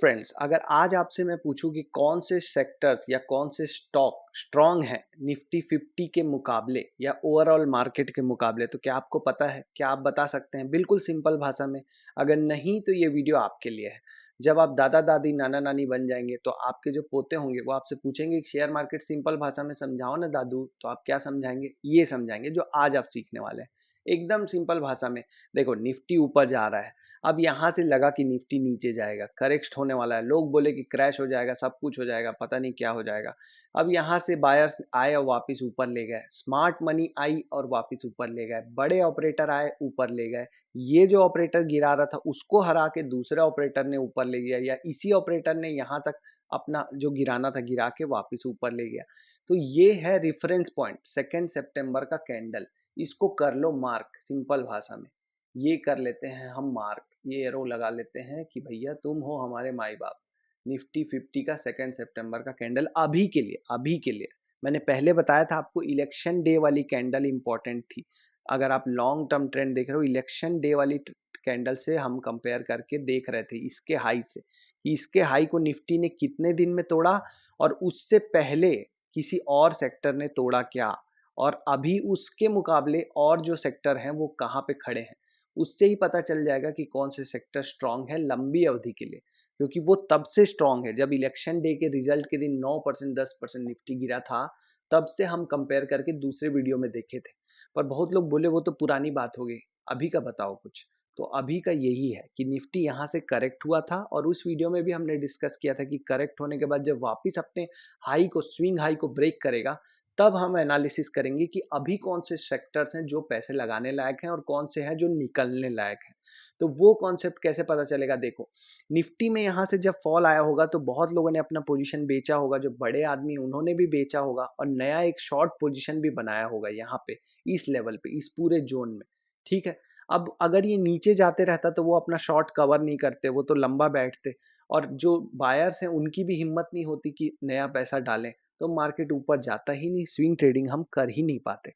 Friends, अगर आज आपसे मैं पूछूं कि कौन से सेक्टर्स या कौन से स्टॉक स्ट्रांग हैं निफ्टी 50 के मुकाबले या ओवरऑल मार्केट के मुकाबले, तो क्या आपको पता है? क्या आप बता सकते हैं बिल्कुल सिंपल भाषा में? अगर नहीं तो ये वीडियो आपके लिए है। जब आप दादा दादी नाना नानी बन जाएंगे तो आपके जो पोते होंगे वो आपसे पूछेंगे कि शेयर मार्केट सिंपल भाषा में समझाओ ना दादू, तो आप क्या समझाएंगे? ये समझाएंगे जो आज आप सीखने वाले हैं, एकदम सिंपल भाषा में। देखो, निफ्टी ऊपर जा रहा है। अब यहाँ से लगा कि निफ्टी नीचे जाएगा, करेक्ट होने वाला है, लोग बोले कि क्रैश हो जाएगा, सब कुछ हो जाएगा, पता नहीं क्या हो जाएगा। अब यहाँ से बायर्स आए और वापस ऊपर ले गए, स्मार्ट मनी आई और वापस ऊपर ले गए, बड़े ऑपरेटर आए ऊपर ले गए। ये जो ऑपरेटर गिरा रहा था उसको हरा के दूसरे ऑपरेटर ने ऊपर ले गया, या इसी ऑपरेटर ने यहाँ तक अपना जो गिराना था गिरा के वापस ऊपर ले गया। तो ये है रेफरेंस पॉइंट 2 सितंबर का कैंडल। इसको कर लो मार्क, सिंपल भाषा में ये कर लेते हैं हम मार्क, ये एरो लगा लेते हैं कि भैया तुम हो हमारे माई बाप। निफ्टी 50 का 2 सितंबर का कैंडल अभी के लिए, अभी के लिए मैंने पहले बताया था आपको, इलेक्शन डे वाली कैंडल इंपॉर्टेंट थी। अगर आप लॉन्ग टर्म ट्रेंड देख रहे हो, इलेक्शन डे वाली कैंडल से हम कंपेयर करके देख रहे थे इसके हाई से, कि इसके हाई को निफ्टी ने कितने दिन में तोड़ा और उससे पहले किसी और सेक्टर ने तोड़ा क्या, और अभी उसके मुकाबले और जो सेक्टर हैं वो कहाँ पे खड़े हैं। उससे ही पता चल जाएगा कि कौन से सेक्टर स्ट्रांग है लंबी अवधि के लिए। क्योंकि वो तब से स्ट्रांग है जब इलेक्शन डे के रिजल्ट के दिन 9% 10% निफ्टी गिरा था, तब से हम कंपेयर करके दूसरे वीडियो में देखे थे। पर बहुत लोग बोले वो तो पुरानी बात हो गई, अभी का बताओ कुछ। तो अभी का यही है कि निफ्टी यहाँ से करेक्ट हुआ था, और उस वीडियो में भी हमने डिस्कस किया था कि करेक्ट होने के बाद जब वापस अपने हाई को, स्विंग हाई को ब्रेक करेगा, तब हम एनालिसिस करेंगे कि अभी कौन से सेक्टर्स हैं जो पैसे लगाने लायक हैं और कौन से हैं जो निकलने लायक हैं। तो वो कॉन्सेप्ट कैसे पता चलेगा? देखो, निफ्टी में यहाँ से जब फॉल आया होगा तो बहुत लोगों ने अपना पोजीशन बेचा होगा, जो बड़े आदमी उन्होंने भी बेचा होगा, और नया एक शॉर्ट पोजीशन भी बनाया होगा यहाँ पे, इस लेवल पे, इस पूरे जोन में। ठीक है। अब अगर ये नीचे जाते रहता तो वो अपना शॉर्ट कवर नहीं करते, वो तो लंबा बैठते, और जो बायर्स हैं उनकी भी हिम्मत नहीं होती कि नया पैसा डालें, तो मार्केट ऊपर जाता ही नहीं, स्विंग ट्रेडिंग हम कर ही नहीं पाते।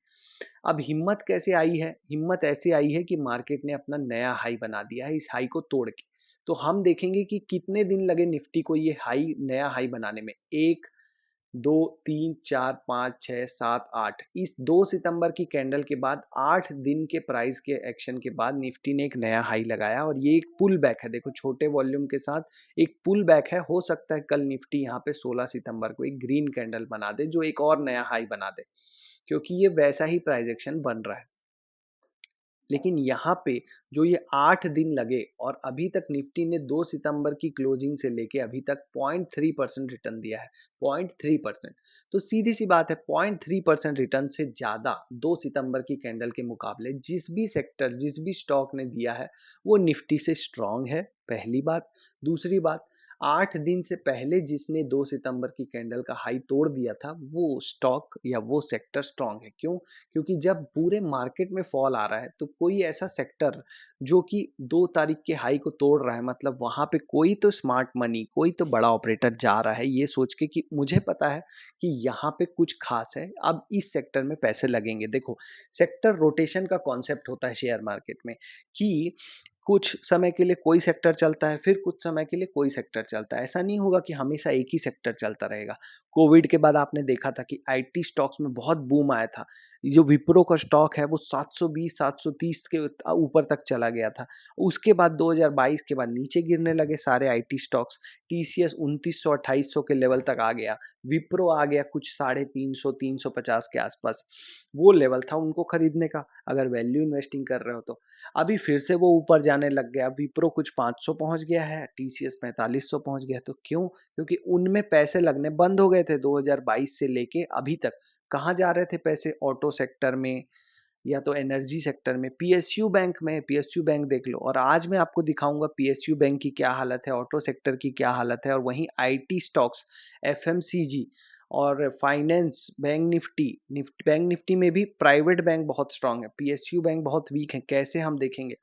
अब हिम्मत कैसे आई है? हिम्मत ऐसे आई है कि मार्केट ने अपना नया हाई बना दिया है, इस हाई को तोड़ के। तो हम देखेंगे कि कितने दिन लगे निफ्टी को ये हाई, नया हाई बनाने में। एक, दो, तीन, चार, पाँच, छः, सात, आठ, इस 2 सितंबर की कैंडल के बाद 8 दिन के प्राइस के एक्शन के बाद निफ्टी ने एक नया हाई लगाया, और ये एक पुल बैक है। देखो, छोटे वॉल्यूम के साथ एक पुल बैक है। हो सकता है कल निफ्टी यहाँ पे 16 सितंबर को एक ग्रीन कैंडल बना दे जो एक और नया हाई बना दे, क्योंकि ये वैसा ही प्राइस एक्शन बन रहा है। लेकिन यहाँ पे जो ये 8 दिन लगे, और अभी तक निफ्टी ने 2 सितंबर की क्लोजिंग से लेके अभी तक 0.3% रिटर्न दिया है। 0.3%। तो सीधी सी बात है, 0.3% रिटर्न से ज्यादा 2 सितंबर की कैंडल के मुकाबले जिस भी सेक्टर, जिस भी स्टॉक ने दिया है, वो निफ्टी से स्ट्रांग है, पहली बात। दूसरी बात, 8 दिन से पहले जिसने 2 सितंबर की कैंडल का हाई तोड़ दिया था, वो स्टॉक या वो सेक्टर स्ट्रांग है। क्यों? क्योंकि जब पूरे मार्केट में फॉल आ रहा है तो कोई ऐसा सेक्टर जो कि 2 तारीख के हाई को तोड़ रहा है, मतलब वहां पे कोई तो स्मार्ट मनी, कोई तो बड़ा ऑपरेटर जा रहा है ये सोच के कि मुझे पता है कि यहाँ पे कुछ खास है, अब इस सेक्टर में पैसे लगेंगे। देखो, सेक्टर रोटेशन का कॉन्सेप्ट होता है शेयर मार्केट में, कि कुछ समय के लिए कोई सेक्टर चलता है, फिर कुछ समय के लिए कोई सेक्टर चलता है। ऐसा नहीं होगा कि हमेशा एक ही सेक्टर चलता रहेगा। कोविड के बाद आपने देखा था कि आईटी स्टॉक्स में बहुत बूम आया था। जो विप्रो का स्टॉक है वो 720 730 के ऊपर तक चला गया था। उसके बाद 2022 के बाद नीचे गिरने लगे सारे आईटी स्टॉक्स। टीसीएस 2900 2800 के लेवल तक आ गया। विप्रो आ गया कुछ 350 350 के आसपास। वो लेवल था उनको खरीदने का, अगर वैल्यू इन्वेस्टिंग कर रहे हो तो। अभी फिर से वो ऊपर जाने लग गया। विप्रो कुछ 500 पहुंच गया है, टीसीएस 4500 पहुंच गया। तो क्यों? क्योंकि उनमें पैसे लगने बंद हो गए थे 2022 से लेके अभी तक। कहाँ जा रहे थे पैसे? ऑटो सेक्टर में, या तो एनर्जी सेक्टर में, पीएसयू बैंक में। पीएसयू बैंक देख लो, और आज मैं आपको दिखाऊंगा पीएसयू बैंक की क्या हालत है, ऑटो सेक्टर की क्या हालत है, और वहीं आईटी स्टॉक्स, एफएमसीजी और finance, bank Nifty, bank Nifty में भी प्राइवेट बैंक बहुत स्ट्रांग है, पीएसयू बैंक बहुत वीक है। कैसे? हम देखेंगे।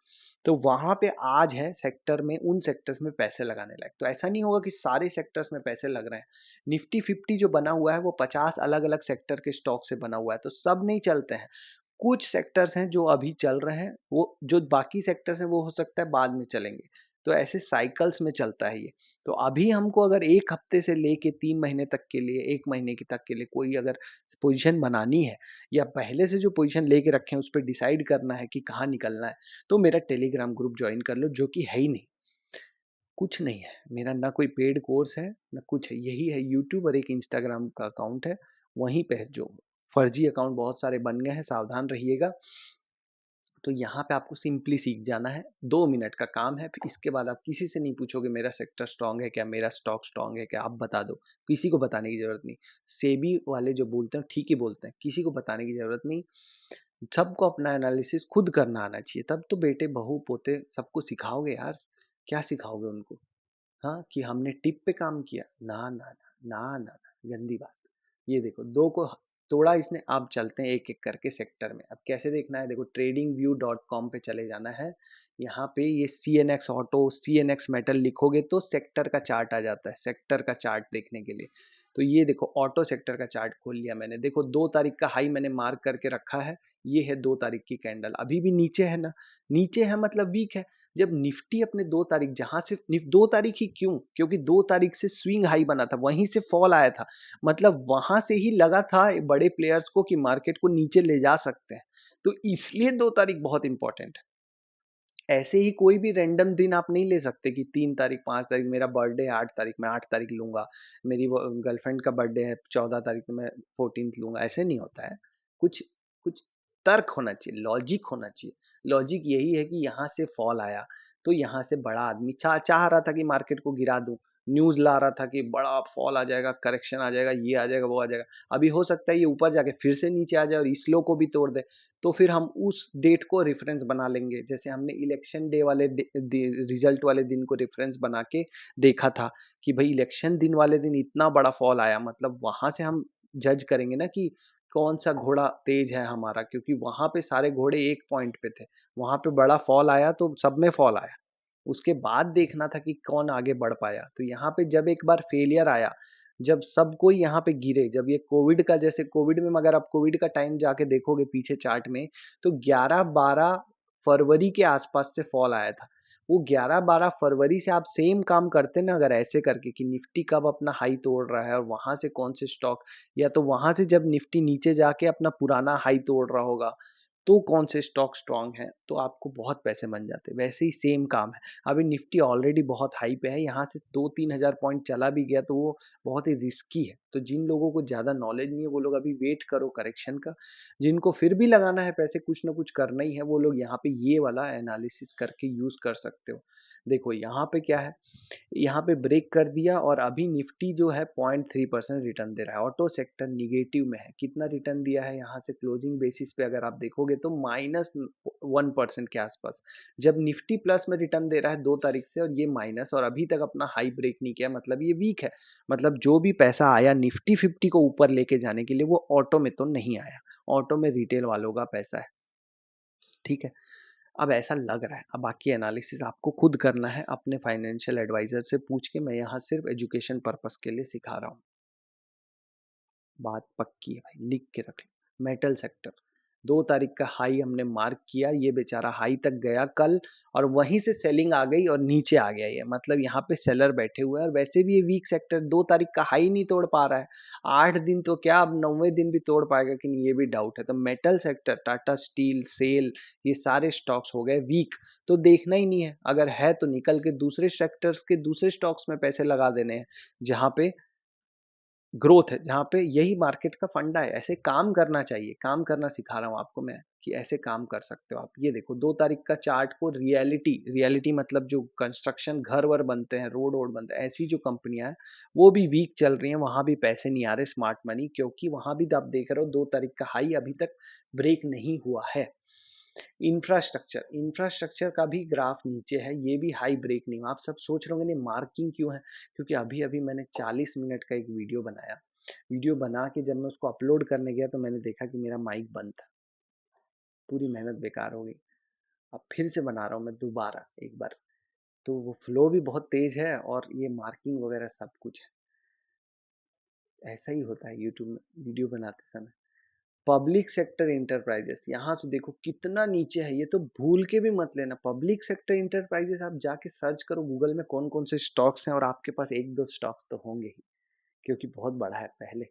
तो वहां पे आज है सेक्टर में, उन सेक्टर्स में पैसे लगाने लायक। तो ऐसा नहीं होगा कि सारे सेक्टर्स में पैसे लग रहे हैं। निफ्टी 50 जो बना हुआ है वो 50 अलग अलग सेक्टर के स्टॉक से बना हुआ है, तो सब नहीं चलते हैं। कुछ सेक्टर्स हैं जो अभी चल रहे हैं, वो जो बाकी सेक्टर्स हैं वो हो सकता है बाद में चलेंगे। तो ऐसे साइकिल्स में चलता है ये। तो अभी हमको अगर 1 हफ्ते से लेके 3 महीने तक के लिए, 1 महीने की तक के लिए कोई अगर पोज़ीशन बनानी है या पहले से जो पोज़ीशन लेके रखे हैं उस पे डिसाइड करना है कि कहाँ निकलना है, तो मेरा टेलीग्राम ग्रुप जॉइन कर लो, जो कि है ही नहीं। कुछ नहीं है, मेरा ना कोई पेड कोर्स है, ना कुछ है, यही है यूट्यूब और एक इंस्टाग्राम का अकाउंट है, वहीं पे है जो फर्जी अकाउंट बहुत सारे बन गए हैं, सावधान रहिएगा। तो यहाँ पे आपको सिंपली सीख जाना है, 2 मिनट का काम है, फिर इसके बाद आप किसी से नहीं पूछोगे मेरा सेक्टर स्ट्रांग है क्या, मेरा स्टॉक स्ट्रांग है क्या, आप बता दो, किसी को बताने की ज़रूरत नहीं। सेबी वाले जो बोलते हैं ठीक ही बोलते हैं, किसी को बताने की ज़रूरत नहीं, सबको अपना एनालिसिस खुद करना आना चाहिए, तब तो बेटे, बहू, पोते सबको सिखाओगे यार, क्या सिखाओगे उनको? हाँ, कि हमने टिप पे काम किया, ना ना ना ना ना ना, गंदी बात। ये देखो, दो को तोड़ा इसने। अब चलते हैं एक एक करके सेक्टर में। अब कैसे देखना है, देखो tradingview.com पे चले जाना है। यहाँ पे ये CNX ऑटो, CNX मेटल लिखोगे तो सेक्टर का चार्ट आ जाता है, सेक्टर का चार्ट देखने के लिए। तो ये देखो ऑटो सेक्टर का चार्ट खोल लिया मैंने, देखो 2 तारीख का हाई मैंने मार्क करके रखा है, ये है 2 तारीख की कैंडल, अभी भी नीचे है ना, नीचे है मतलब वीक है। जब निफ्टी अपने 2 तारीख, जहां से 2 तारीख ही क्यों, क्योंकि 2 तारीख से स्विंग हाई बना था, वहीं से फॉल आया था, मतलब वहां से ही लगा था बड़े प्लेयर्स को कि मार्केट को नीचे ले जा सकते हैं, तो इसलिए 2 तारीख बहुत इंपॉर्टेंट है। ऐसे ही कोई भी रैंडम दिन आप नहीं ले सकते कि 3 तारीख, 5 तारीख, मेरा बर्थडे है 8 तारीख, मैं 8 तारीख लूंगा, मेरी गर्लफ्रेंड का बर्थडे है 14 तारीख में, मैं 14th लूंगा, ऐसे नहीं होता है। कुछ कुछ तर्क होना चाहिए, लॉजिक होना चाहिए। लॉजिक यही है कि यहाँ से फॉल आया, तो यहाँ से बड़ा आदमी चाह रहा था कि मार्केट को गिरा दूं, न्यूज ला रहा था कि बड़ा फॉल आ जाएगा, करेक्शन आ जाएगा, ये आ जाएगा, वो आ जाएगा। अभी हो सकता है ये ऊपर जाके फिर से नीचे आ जाए और इस लो को भी तोड़ दे, तो फिर हम उस डेट को रेफरेंस बना लेंगे, जैसे हमने इलेक्शन डे वाले रिजल्ट वाले दिन को रेफरेंस बना के देखा था कि भाई इलेक्शन दिन वाले दिन इतना बड़ा फॉल आया, मतलब वहां से हम जज करेंगे ना कि कौन सा घोड़ा तेज है हमारा, क्योंकि वहां पे सारे घोड़े एक पॉइंट पे थे, वहां पे बड़ा फॉल आया तो सब में फॉल आया, उसके बाद देखना था कि कौन आगे बढ़ पाया। तो यहाँ पे जब एक बार फेलियर आया, जब सब कोई यहाँ पे गिरे, जब ये कोविड का, जैसे कोविड में अगर आप कोविड का टाइम जाके देखोगे पीछे चार्ट में, तो 11-12 फरवरी के आसपास से फॉल आया था। वो 11-12 फरवरी से आप सेम काम करते ना अगर ऐसे करके कि निफ्टी कब अपना हाई तोड़ रहा है और वहां से कौन से स्टॉक, या तो वहां से जब निफ्टी नीचे जाके अपना पुराना हाई तोड़ रहा होगा तो कौन से स्टॉक स्ट्रांग है, तो आपको बहुत पैसे बन जाते। वैसे ही सेम काम है, अभी निफ्टी ऑलरेडी बहुत हाई पे है, यहाँ से 2-3 हज़ार पॉइंट चला भी गया तो वो बहुत ही रिस्की है। तो जिन लोगों को ज़्यादा नॉलेज नहीं है वो लोग अभी वेट करो करेक्शन का, जिनको फिर भी लगाना है पैसे, कुछ ना कुछ करना ही है, वो लोग यहाँ पे ये वाला एनालिसिस करके यूज कर सकते हो। देखो यहाँ पे क्या है, यहाँ पे ब्रेक कर दिया और अभी निफ्टी जो है 0.3% रिटर्न दे रहा है, ऑटो सेक्टर निगेटिव में है, कितना रिटर्न दिया है यहाँ से क्लोजिंग बेसिस पे अगर आप देखोगे तो -1% के आसपास, जब निफ्टी प्लस में रिटर्न दे रहा है 2 तारीख से, और ये माइनस, और अभी तक अपना हाई ब्रेक नहीं किया, मतलब ये वीक है। मतलब जो भी पैसा आया निफ्टी 50 को ऊपर लेके जाने के लिए वो ऑटो में तो नहीं आया, ऑटो में रिटेल वालों का पैसा है, ठीक है। अब ऐसा लग रहा है, अब बाकी एनालिसिस आपको खुद करना है अपने फाइनेंशियल एडवाइजर से पूछ के, मैं यहाँ सिर्फ एजुकेशन पर्पस के लिए सिखा रहा हूँ। बात पक्की है भाई, लिख के रख लो। मेटल सेक्टर 2 तारीख का हाई हमने मार्क किया, ये बेचारा हाई तक गया कल, और वहीं से सेलिंग आ गई और नीचे आ गया ये, मतलब यहाँ पे सेलर बैठे हुए हैं, और वैसे भी ये वीक सेक्टर 2 तारीख का हाई नहीं तोड़ पा रहा है, 8 दिन तो क्या, अब 9वें दिन भी तोड़ पाएगा कि नहीं ये भी डाउट है। तो metal sector, Tata steel, SAIL, ये सारे स्टॉक्स हो गए वीक, तो देखना ही नहीं है, अगर है तो निकल के दूसरे सेक्टर्स के दूसरे स्टॉक्स में पैसे लगा देने हैं जहाँ पे ग्रोथ है, जहाँ पे यही मार्केट का फंडा है, ऐसे काम करना चाहिए, काम करना सिखा रहा हूँ आपको मैं कि ऐसे काम कर सकते हो आप। ये देखो 2 तारीख का चार्ट को, रियलिटी, रियलिटी मतलब जो कंस्ट्रक्शन घर वर बनते हैं, रोड वोड बनते हैं, ऐसी जो कंपनियां हैं वो भी वीक चल रही हैं, वहां भी पैसे नहीं आ रहे स्मार्ट मनी, क्योंकि वहां भी तो आप देख रहे हो 2 तारीख का हाई अभी तक ब्रेक नहीं हुआ है। इंफ्रास्ट्रक्चर, इंफ्रास्ट्रक्चर का भी ग्राफ नीचे है, ये भी हाई ब्रेक नहीं हुआ। आप सब सोच रहे होंगे नहीं मार्किंग क्यों है, क्योंकि अभी अभी मैंने 40 मिनट का एक वीडियो बनाया, वीडियो बना के जब मैं उसको अपलोड करने गया तो मैंने देखा कि मेरा माइक बंद था, पूरी मेहनत बेकार हो गई। अब फिर से बना रहा हूँ मैं दोबारा एक बार, तो वो फ्लो भी बहुत तेज है और ये मार्किंग वगैरह सब कुछ है। ऐसा ही होता है यूट्यूब में वीडियो बनाते समय। पब्लिक सेक्टर इंटरप्राइजेस, यहाँ से देखो कितना नीचे है, ये तो भूल के भी मत लेना। पब्लिक सेक्टर इंटरप्राइजेस आप जाके सर्च करो गूगल में कौन कौन से स्टॉक्स हैं, और आपके पास एक दो स्टॉक्स तो होंगे ही, क्योंकि बहुत बड़ा है पहले।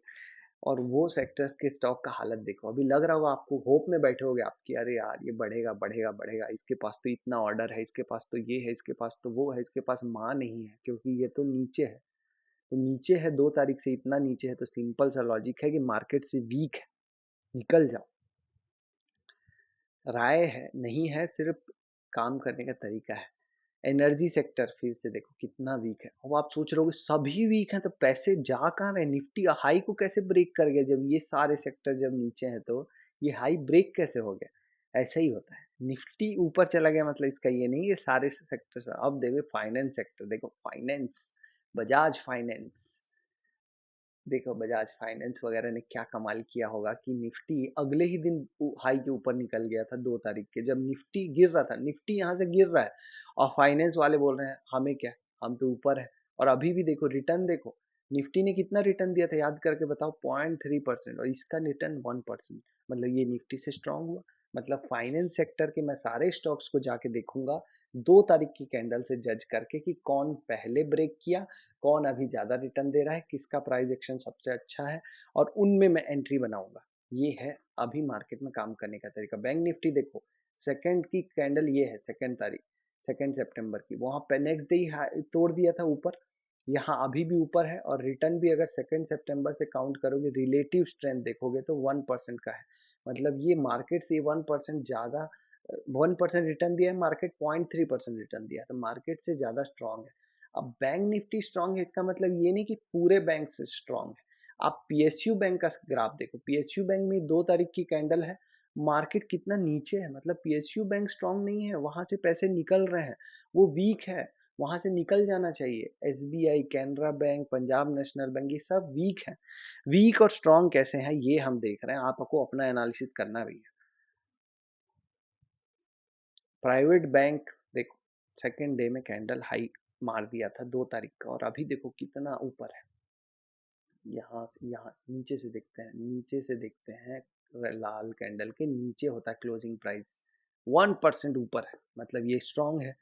और वो सेक्टर्स के स्टॉक का हालत देखो, अभी लग रहा होगा आपको, होप में बैठे होगे आपकी, अरे यार ये बढ़ेगा बढ़ेगा बढ़ेगा, इसके पास तो इतना ऑर्डर है, इसके पास तो ये है, इसके पास तो वो है, इसके पास माँ नहीं है, क्योंकि ये तो नीचे है। तो नीचे है 2 तारीख से, इतना नीचे है, तो सिंपल सा लॉजिक है कि मार्केट से वीक है, निकल जाओ। राय है नहीं है, सिर्फ काम करने का तरीका है। एनर्जी सेक्टर फिर से देखो कितना वीक है। अब आप सोच रहे हो सभी वीक हैं तो पैसे जा कहाँ रहे, निफ्टी हाई को कैसे ब्रेक कर गया, जब ये सारे सेक्टर जब नीचे हैं तो ये हाई ब्रेक कैसे हो गया। ऐसा ही होता है, निफ्टी ऊपर चला गया मतलब इसका ये नहीं ये सारे सेक्टर। अब देखो फाइनेंस सेक्टर, देखो फाइनेंस, बजाज फाइनेंस, देखो बजाज फाइनेंस वगैरह ने क्या कमाल किया होगा कि निफ्टी अगले ही दिन हाई के ऊपर निकल गया था 2 तारीख के, जब निफ्टी गिर रहा था, निफ्टी यहाँ से गिर रहा है और फाइनेंस वाले बोल रहे हैं हमें क्या, हम तो ऊपर है। और अभी भी देखो रिटर्न देखो, निफ्टी ने कितना रिटर्न दिया था याद करके बताओ, 0.3%, और इसका रिटर्न 1%। मतलब ये निफ्टी से स्ट्रांग हुआ। मतलब फाइनेंस सेक्टर के मैं सारे स्टॉक्स को जाके देखूंगा 2 तारीख की कैंडल से जज करके कि कौन पहले ब्रेक किया, कौन अभी ज्यादा रिटर्न दे रहा है, किसका प्राइस एक्शन सबसे अच्छा है, और उनमें मैं एंट्री बनाऊंगा। ये है अभी मार्केट में काम करने का तरीका। बैंक निफ्टी देखो, सेकंड की कैंडल ये है, 2 तारीख, 2 सितंबर की, वहां पे नेक्स्ट डे तोड़ दिया था ऊपर, यहाँ अभी भी ऊपर है, और रिटर्न भी अगर 2 सितंबर से काउंट करोगे, रिलेटिव स्ट्रेंथ देखोगे तो 1% का है। मतलब ये मार्केट से 1% ज्यादा, 1% रिटर्न दिया है, मार्केट 0.3% रिटर्न दिया है, तो मार्केट से ज्यादा स्ट्रांग है। अब बैंक निफ्टी स्ट्रांग है इसका मतलब ये नहीं कि पूरे बैंक से स्ट्रांग है। आप पीएसयू बैंक का ग्राफ देखो, पीएसयू बैंक में 2 तारीख की कैंडल है, मार्केट कितना नीचे है, मतलब पीएसयू बैंक स्ट्रांग नहीं है, वहां से पैसे निकल रहे हैं, वो वीक है, वहां से निकल जाना चाहिए। SBI, Canara bank, Punjab national bank, ये सब वीक है। वीक और स्ट्रांग कैसे हैं ये हम देख रहे हैं, आपको अपना एनालिसिस करना भी है। प्राइवेट बैंक देखो, सेकेंड डे में कैंडल हाई मार दिया था 2 तारीख का, और अभी देखो कितना ऊपर है। यहाँ से नीचे से देखते हैं, नीचे से देखते हैं, लाल कैंडल के नीचे होता है क्लोजिंग प्राइस, 1% ऊपर है, मतलब ये स्ट्रांग है।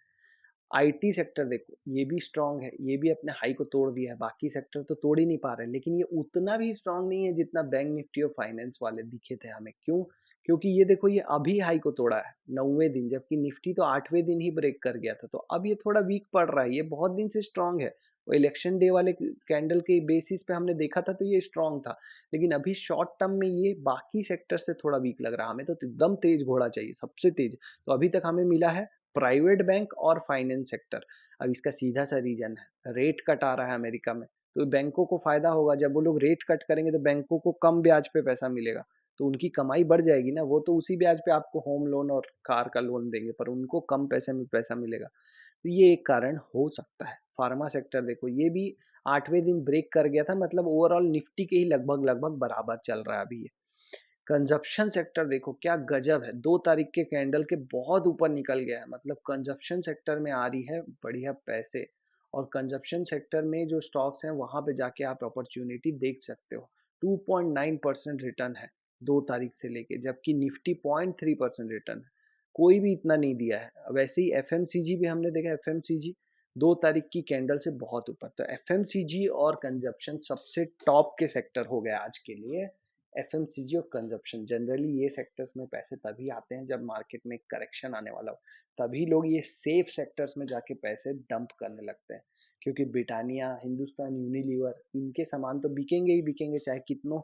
आईटी सेक्टर देखो, ये भी स्ट्रांग है, ये भी अपने हाई को तोड़ दिया है, बाकी सेक्टर तो तोड़ ही नहीं पा रहे, लेकिन ये उतना भी स्ट्रांग नहीं है जितना बैंक निफ्टी और फाइनेंस वाले दिखे थे हमें। क्यों? क्योंकि ये देखो ये अभी हाई को तोड़ा है 9वें दिन, जबकि निफ्टी तो 8वें दिन ही ब्रेक कर गया था, तो अब ये थोड़ा वीक पड़ रहा है, ये बहुत दिन से स्ट्रांग है। वो इलेक्शन डे वाले कैंडल के बेसिस पे हमने देखा था तो ये स्ट्रांग था, लेकिन अभी शॉर्ट टर्म में ये बाकी सेक्टर से थोड़ा वीक लग रहा है हमें, तो एकदम तेज घोड़ा चाहिए, सबसे तेज। तो अभी तक हमें मिला है प्राइवेट बैंक और फाइनेंस सेक्टर। अब इसका सीधा सा रीजन है, रेट कट आ रहा है अमेरिका में, तो बैंकों को फायदा होगा, जब वो लोग रेट कट करेंगे तो बैंकों को कम ब्याज पे पैसा मिलेगा, तो उनकी कमाई बढ़ जाएगी ना, वो तो उसी ब्याज पे आपको होम लोन और कार का लोन देंगे, पर उनको कम पैसे में पैसा मिलेगा। तो ये एक कारण हो सकता है। फार्मा सेक्टर देखो, ये भी 8वें दिन ब्रेक कर गया था, मतलब ओवरऑल निफ्टी के ही लगभग लगभग बराबर चल रहा है अभी ये। कंजप्शन सेक्टर देखो क्या गजब है, 2 तारीख के कैंडल के बहुत ऊपर निकल गया है, मतलब कंजप्शन सेक्टर में आ रही है बढ़िया पैसे। और कंजप्शन सेक्टर में जो स्टॉक्स हैं वहां पे जाके आप अपॉर्चुनिटी देख सकते हो। 2.9% रिटर्न है 2 तारीख से लेके, जबकि निफ्टी 0.3% रिटर्न है, कोई भी इतना नहीं दिया है। वैसे ही एफएमसीजी भी हमने देखा, एफएमसीजी 2 तारीख की कैंडल से बहुत ऊपर, तो एफएमसीजी और कंजप्शन सबसे टॉप के सेक्टर हो गए आज के लिए। एफएमसीजी और कंजप्शन, जनरली ये सेक्टर्स में पैसे तभी आते हैं जब मार्केट में करेक्शन आने वाला हो, तभी लोग ये सेफ सेक्टर्स में जाके पैसे डंप करने लगते हैं, क्योंकि ब्रिटानिया, हिंदुस्तान यूनिलीवर, इनके सामान तो बिकेंगे ही बिकेंगे चाहे कितनों,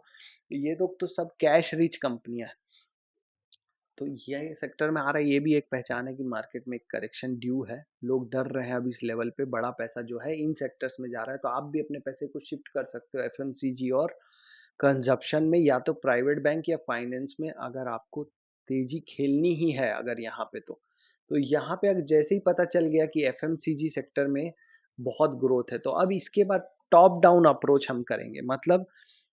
ये लोग तो सब कैश रिच कंपनियां हैं। तो ये सेक्टर में आ रहा है, ये भी एक पहचान है कि मार्केट में एक करेक्शन ड्यू है, लोग डर रहे हैं अब इस लेवल पे, बड़ा पैसा जो है इन सेक्टर्स में जा रहा है, तो आप भी अपने पैसे को शिफ्ट कर सकते हो एफएमसीजी और कंजप्शन में, या तो प्राइवेट बैंक या फाइनेंस में, अगर आपको तेजी खेलनी ही है अगर यहाँ पे तो यहाँ पे अगर जैसे ही पता चल गया कि एफएमसीजी सेक्टर में बहुत ग्रोथ है, तो अब इसके बाद टॉप डाउन अप्रोच हम करेंगे। मतलब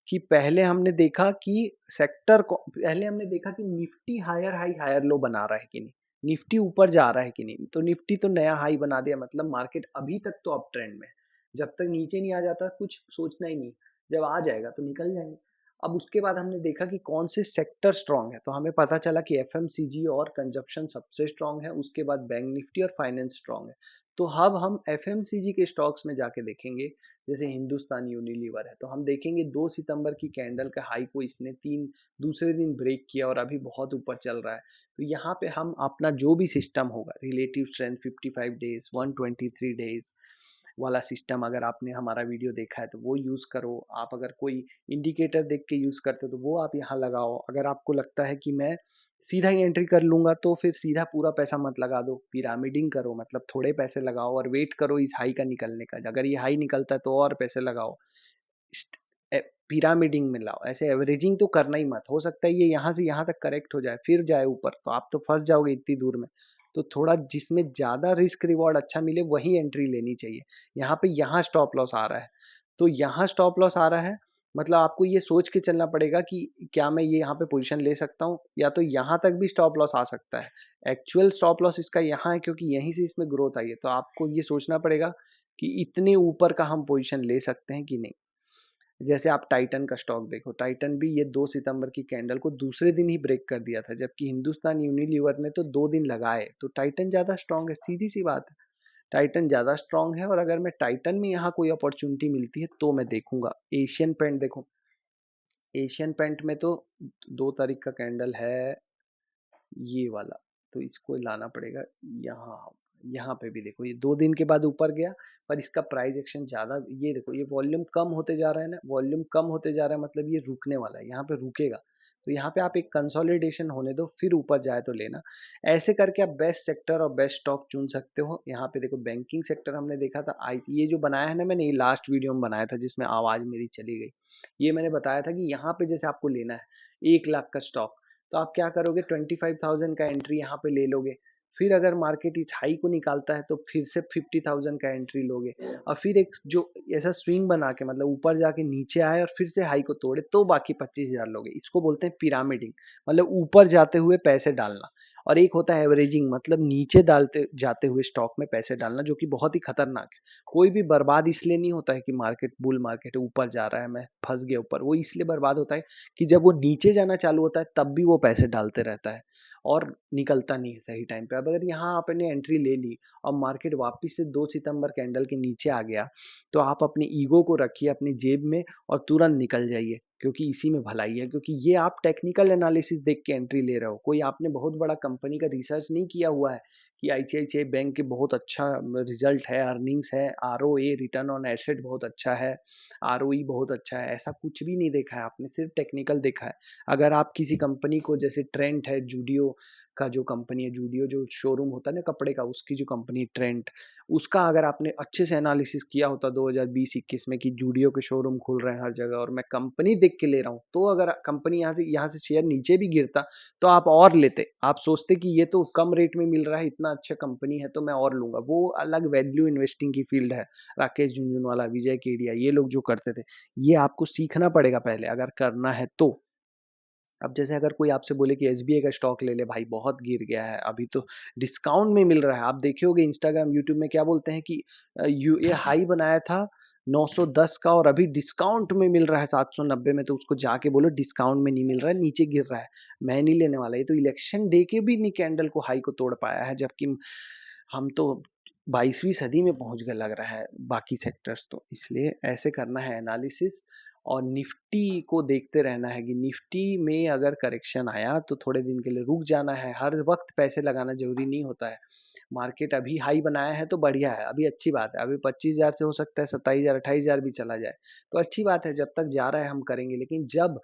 कि पहले हमने देखा कि सेक्टर को, पहले हमने देखा कि Nifty higher high higher low बना रहा है कि नहीं, निफ्टी ऊपर जा रहा है कि नहीं, तो निफ्टी तो नया हाई बना दिया, मतलब मार्केट अभी तक तो अप ट्रेंड में है, जब तक नीचे नहीं आ जाता कुछ सोचना ही नहीं, जब आ जाएगा तो निकल जाएंगे। अब उसके बाद हमने देखा कि कौन से सेक्टर स्ट्रांग है, तो हमें पता चला कि एफएमसीजी और कंजप्शन सबसे स्ट्रांग है, उसके बाद बैंक निफ्टी और फाइनेंस स्ट्रांग है। तो अब हम एफएमसीजी के स्टॉक्स में जाके देखेंगे, जैसे हिंदुस्तान यूनिलीवर है, तो हम देखेंगे 2 सितंबर की कैंडल का हाई को इसने तीन दूसरे दिन ब्रेक किया और अभी बहुत ऊपर चल रहा है। तो यहाँ पे हम अपना जो भी सिस्टम होगा, रिलेटिव स्ट्रेंथ 55 डेज, 123 डेज वाला सिस्टम, अगर आपने हमारा वीडियो देखा है तो वो यूज़ करो। आप अगर कोई इंडिकेटर देख के यूज़ करते हो तो वो आप यहाँ लगाओ। अगर आपको लगता है कि मैं सीधा ही एंट्री कर लूंगा तो फिर सीधा पूरा पैसा मत लगा दो, पिरामिडिंग करो, मतलब थोड़े पैसे लगाओ और वेट करो इस हाई का निकलने का। अगर ये हाई निकलता है तो और पैसे लगाओ, पिरामिडिंग में लाओ। ऐसे एवरेजिंग तो करना ही मत, हो सकता है ये यहाँ से यहाँ तक करेक्ट हो जाए फिर जाए ऊपर, तो आप तो फंस जाओगे इतनी दूर में। तो थोड़ा जिसमें ज्यादा रिस्क रिवॉर्ड अच्छा मिले वही एंट्री लेनी चाहिए। यहाँ पे यहाँ स्टॉप लॉस आ रहा है, तो यहाँ स्टॉप लॉस आ रहा है, मतलब आपको ये सोच के चलना पड़ेगा कि क्या मैं ये यहाँ पे पोजीशन ले सकता हूँ, या तो यहाँ तक भी स्टॉप लॉस आ सकता है। एक्चुअल स्टॉप लॉस इसका यहाँ है क्योंकि यहीं से इसमें ग्रोथ आई है, तो आपको ये सोचना पड़ेगा कि इतने ऊपर का हम पोजीशन ले सकते हैं कि नहीं। जैसे आप टाइटन का स्टॉक देखो, टाइटन भी ये 2 सितंबर की कैंडल को दूसरे दिन ही ब्रेक कर दिया था, जबकि हिंदुस्तान यूनिलीवर ने तो 2 दिन लगाए। तो टाइटन ज्यादा स्ट्रांग है, सीधी सी बात है, टाइटन ज्यादा स्ट्रांग है। और अगर मैं टाइटन में यहाँ कोई अपॉर्चुनिटी मिलती है तो मैं देखूंगा। एशियन पेंट देखो, एशियन पेंट में तो 2 तारीख का कैंडल है ये वाला, तो इसको लाना पड़ेगा यहाँ। यहाँ पे भी देखो ये 2 दिन के बाद ऊपर गया, पर इसका प्राइस एक्शन ज्यादा, ये देखो ये वॉल्यूम कम होते जा रहा है ना, वॉल्यूम कम होते जा रहा है, मतलब ये रुकने वाला है, यहाँ पे रुकेगा। तो यहाँ पे आप एक कंसोलिडेशन होने दो, फिर ऊपर जाए तो लेना। ऐसे करके आप बेस्ट सेक्टर और बेस्ट स्टॉक चुन सकते हो। यहाँ पे देखो बैंकिंग सेक्टर हमने देखा था, आई ये जो बनाया है ना मैंने, ये लास्ट वीडियो में बनाया था जिसमें आवाज मेरी चली गई। ये मैंने बताया था कि यहाँ पे जैसे आपको लेना है 1 लाख का स्टॉक, तो आप क्या करोगे, 25,000 का एंट्री यहाँ पे ले लोगे। फिर अगर मार्केट इस हाई को निकालता है तो फिर से 50,000 का एंट्री लोगे, और फिर एक जो ऐसा स्विंग बना के, मतलब ऊपर जाके नीचे आए और फिर से हाई को तोड़े, तो बाकी 25,000 लोगे। इसको बोलते हैं पिरामिडिंग, मतलब ऊपर जाते हुए पैसे डालना। और एक होता है एवरेजिंग, मतलब नीचे डालते जाते हुए स्टॉक में पैसे डालना, जो कि बहुत ही खतरनाक है। कोई भी बर्बाद इसलिए नहीं होता है कि मार्केट बुल मार्केट है, ऊपर जा रहा है मैं फंस गया ऊपर, वो इसलिए बर्बाद होता है कि जब वो नीचे जाना चालू होता है तब भी वो पैसे डालते रहता है और निकलता नहीं है सही टाइम पे। अब अगर यहाँ आपने एंट्री ले ली और मार्केट वापस से 2 सितंबर कैंडल के नीचे आ गया, तो आप अपने ईगो को रखिए अपनी जेब में और तुरंत निकल जाइए, क्योंकि इसी में भलाई है। क्योंकि ये आप टेक्निकल एनालिसिस देख के एंट्री ले रहे हो, कोई आपने बहुत बड़ा कंपनी का रिसर्च नहीं किया हुआ है कि आईसीआईसीआई बैंक के बहुत अच्छा रिजल्ट है, अर्निंग्स है, आरओए रिटर्न ऑन एसेट बहुत अच्छा है, आरओई बहुत अच्छा है, ऐसा कुछ भी नहीं देखा है आपने, सिर्फ टेक्निकल देखा है। अगर आप किसी कंपनी को, जैसे ट्रेंड है, जूडियो का जो कंपनी है, जूडियो जो शोरूम होता है ना कपड़े का, उसकी जो कंपनी ट्रेंड, उसका अगर आपने अच्छे से एनालिसिस किया होता 2020-21 में कि जूडियो के शोरूम खुल रहे हैं हर जगह और मैं कंपनी देख के ले रहा हूँ, तो अगर कंपनी यहाँ से शेयर नीचे भी गिरता तो आप और लेते, आप सोचते कि ये तो कम रेट में मिल रहा है, इतना अच्छा कंपनी है तो मैं और लूंगा। वो अलग वैल्यू इन्वेस्टिंग की फील्ड है, राकेश झुनझुनवाला, विजय केडिया, ये लोग जो करते थे, ये आपको सीखना पड़ेगा पहले अगर करना है तो। अब जैसे अगर कोई आपसे बोले कि एसबीआई का स्टॉक ले ले भाई, बहुत गिर गया है, अभी तो डिस्काउंट में मिल रहा है, आप देखे होगे इंस्टाग्राम यूट्यूब में क्या बोलते हैं कि ये हाई बनाया था 910 का और अभी डिस्काउंट में मिल रहा है 790 में, तो उसको जाके बोलो डिस्काउंट में नहीं मिल रहा है, नीचे गिर रहा है, मैं नहीं लेने वाला। ये तो इलेक्शन डे के भी नहीं कैंडल को हाई को तोड़ पाया है, जबकि हम तो 22वीं सदी में पहुंच गए लग रहा है बाकी सेक्टर्स तो। इसलिए ऐसे करना है एनालिसिस, और निफ्टी को देखते रहना है कि निफ्टी में अगर करेक्शन आया तो थोड़े दिन के लिए रुक जाना है, हर वक्त पैसे लगाना जरूरी नहीं होता है। मार्केट अभी हाई बनाया है तो बढ़िया है, अभी अच्छी बात है, अभी 25,000 से हो सकता है 27,000 28,000 भी चला जाए, तो अच्छी बात है, जब तक जा रहा है हम करेंगे। लेकिन जब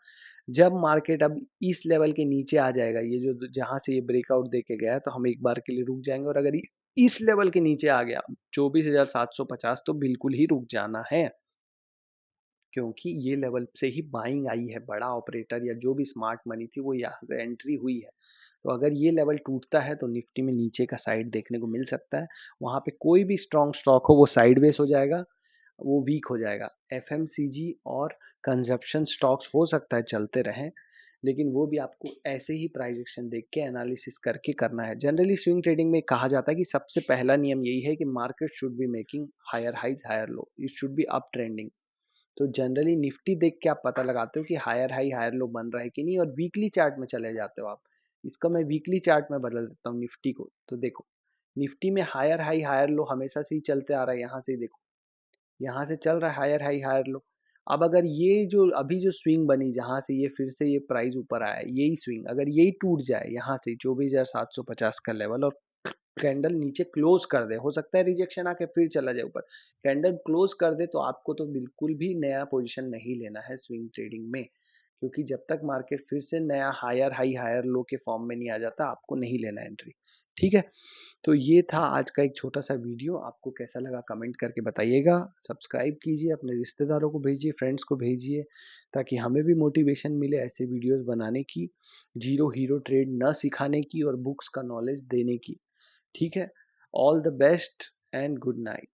जब मार्केट अब इस लेवल के नीचे आ जाएगा, ये जो जहां से ये ब्रेकआउट दे के गया है, तो हम एक बार के लिए रुक जाएंगे। और अगर इस लेवल के नीचे आ गया 24,750, तो बिल्कुल ही रुक जाना है, क्योंकि ये लेवल से ही बाइंग आई है, बड़ा ऑपरेटर या जो भी स्मार्ट मनी थी वो यहाँ से एंट्री हुई है। तो अगर ये लेवल टूटता है तो निफ्टी में नीचे का साइड देखने को मिल सकता है, वहां पे कोई भी स्ट्रॉन्ग स्टॉक हो वो साइडवेज हो जाएगा, वो वीक हो जाएगा। एफएमसीजी और कंजप्शन स्टॉक्स हो सकता है चलते रहें, लेकिन वो भी आपको ऐसे ही प्राइस एक्शन देख के एनालिसिस करके करना है। जनरली स्विंग ट्रेडिंग में कहा जाता है कि सबसे पहला नियम यही है कि market should be making higher highs higher low, it should be up trending. तो जनरली निफ्टी देख के आप पता लगाते हो कि हायर हाई हायर लो बन रहा है कि नहीं, और वीकली चार्ट में चले जाते हो आप। इसका मैं वीकली चार्ट में बदल देता हूँ निफ्टी को। तो देखो निफ्टी में हायर हाई हायर लो हमेशा से ही चलते आ रहा है। यहाँ से देखो, यहाँ से चल रहा है हायर हाई हायर लो। अब अगर ये जो अभी जो स्विंग बनी, जहां से ये फिर से ये प्राइस ऊपर आया है, यही स्विंग अगर यही टूट जाए यहाँ से 24,750 का लेवल, और कैंडल नीचे क्लोज कर दे, हो सकता है रिजेक्शन आके फिर चला जाए ऊपर, कैंडल क्लोज कर दे, तो आपको तो बिल्कुल भी नया पोजीशन नहीं लेना है स्विंग ट्रेडिंग में। क्योंकि जब तक मार्केट फिर से नया हायर हाई हायर लो के फॉर्म में नहीं आ जाता, आपको नहीं लेना एंट्री। ठीक है, तो ये था आज का एक छोटा सा वीडियो। आपको कैसा लगा कमेंट करके बताइएगा। सब्सक्राइब कीजिए, अपने रिश्तेदारों को भेजिए, फ्रेंड्स को भेजिए, ताकि हमें भी मोटिवेशन मिले ऐसे वीडियोस बनाने की, जीरो हीरो ट्रेड न सिखाने की और बुक्स का नॉलेज देने की। ठीक है, all the best and good night.